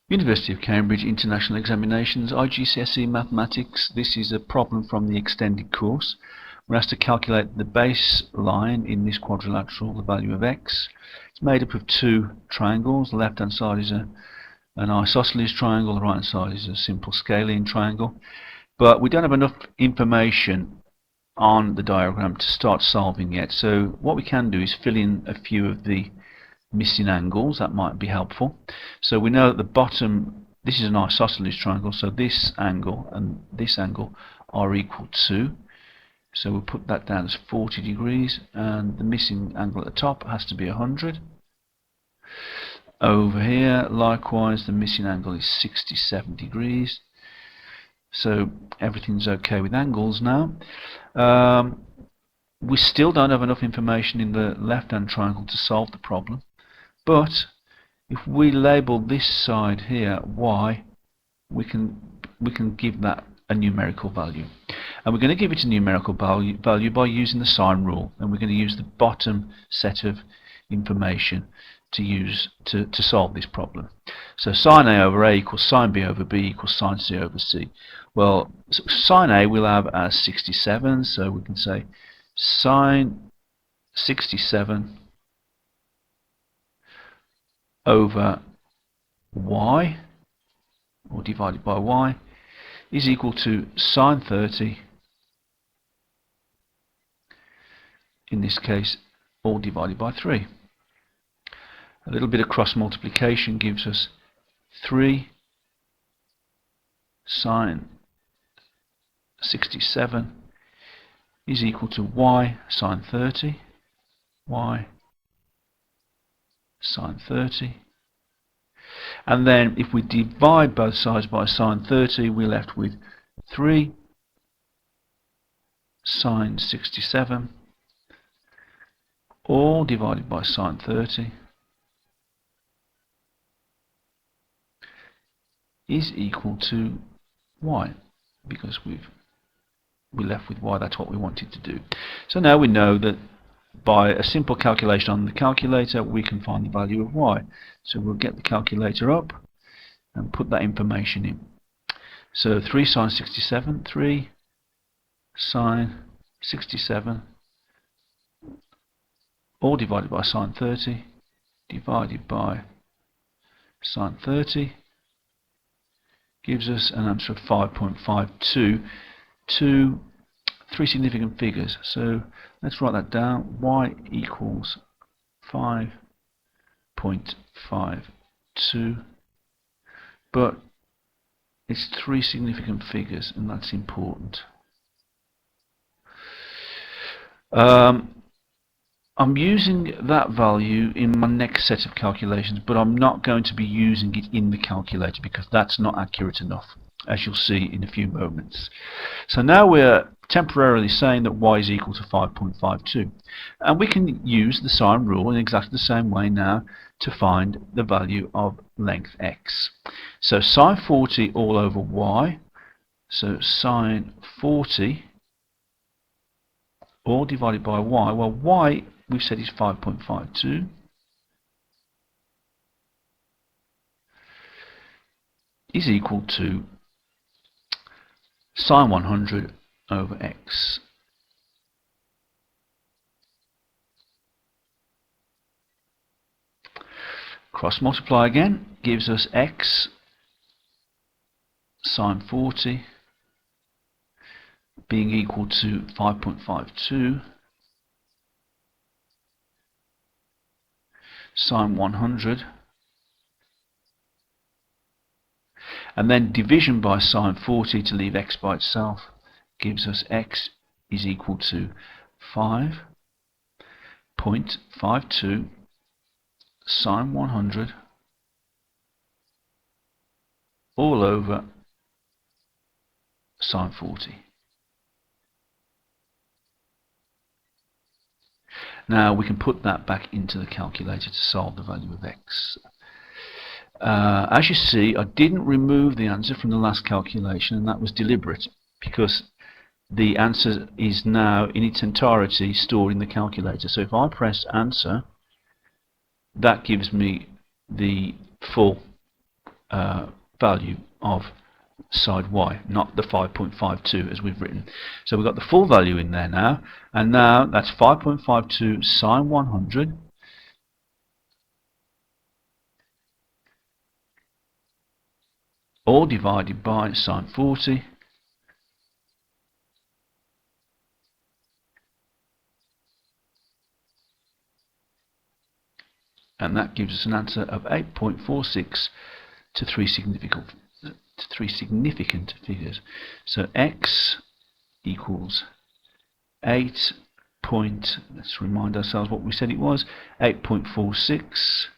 University of Cambridge International Examinations, IGCSE Mathematics. This is a problem from the extended course. We're asked to calculate the baseline in this quadrilateral, the value of x. It's made up of two triangles. The left hand side is an isosceles triangle, the right hand side is a simple scalene triangle. But we don't have enough information on the diagram to start solving yet. So what we can do is fill in a few of the missing angles. That might be helpful. So we know at the bottom, this is an isosceles triangle, so this angle and this angle are equal to, so we'll put that down as 40 degrees, and the missing angle at the top has to be 100. Over here, likewise, the missing angle is 67 degrees. So everything's okay with angles now. We still don't have enough information in the left-hand triangle to solve the problem. But if we label this side here y, we can give that a numerical value. And we're going to give it a numerical value by using the sine rule. And we're going to use the bottom set of information to use to solve this problem. So sine A over A equals sine B over B equals sine C over C. Well, sine A we'll have as 67, so we can say sine 67 over y, or divided by y, is equal to sine 30, in this case, all divided by 3. A little bit of cross multiplication gives us 3 sine 67 is equal to y sine 30, y sine 30, and then if we divide both sides by sine 30, we're left with 3 sine 67 all divided by sine 30 is equal to y, because we're left with y. That's what we wanted to do. So now we know that by a simple calculation on the calculator we can find the value of y. So we'll get the calculator up and put that information in. So 3 sine 67, 3 sine 67 all divided by sine 30 divided by sine 30 gives us an answer of 5.52 to 3 significant figures. So let's write that down. Y equals 5.52, but it's 3 significant figures, and that's important. I'm using that value in my next set of calculations, but I'm not going to be using it in the calculator because that's not accurate enough, as you'll see in a few moments. So now we're temporarily saying that y is equal to 5.52, and we can use the sine rule in exactly the same way now to find the value of length x. So sine 40 all over y, so sine 40 all divided by y. Well, y we've said is 5.52 is equal to sine 100 over x. Cross multiply again gives us x sine 40 being equal to 5.52 sine 100, and then division by sine 40 to leave x by itself gives us x is equal to 5.52 sine 100 all over sine 40. Now we can put that back into the calculator to solve the value of x. As you see, I didn't remove the answer from the last calculation, and that was deliberate because the answer is now in its entirety stored in the calculator. So if I press answer, that gives me the full value of side y, not the 5.52 as we've written. So we've got the full value in there now, and now that's 5.52 sine 100 all divided by sine 40, and that gives us an answer of 8.46 to three significant figures. So x equals 8 point, let's remind ourselves what we said it was, 8.46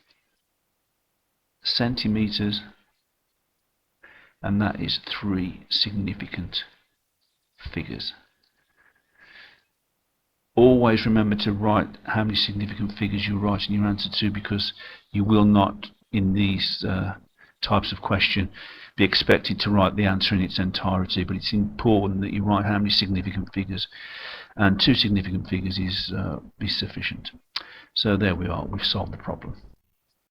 centimeters, and that is three significant figures. Always remember to write how many significant figures you're writing your answer to, because you will not, in these types of question, be expected to write the answer in its entirety, but it's important that you write how many significant figures, and two significant figures is sufficient. So there we are, we've solved the problem.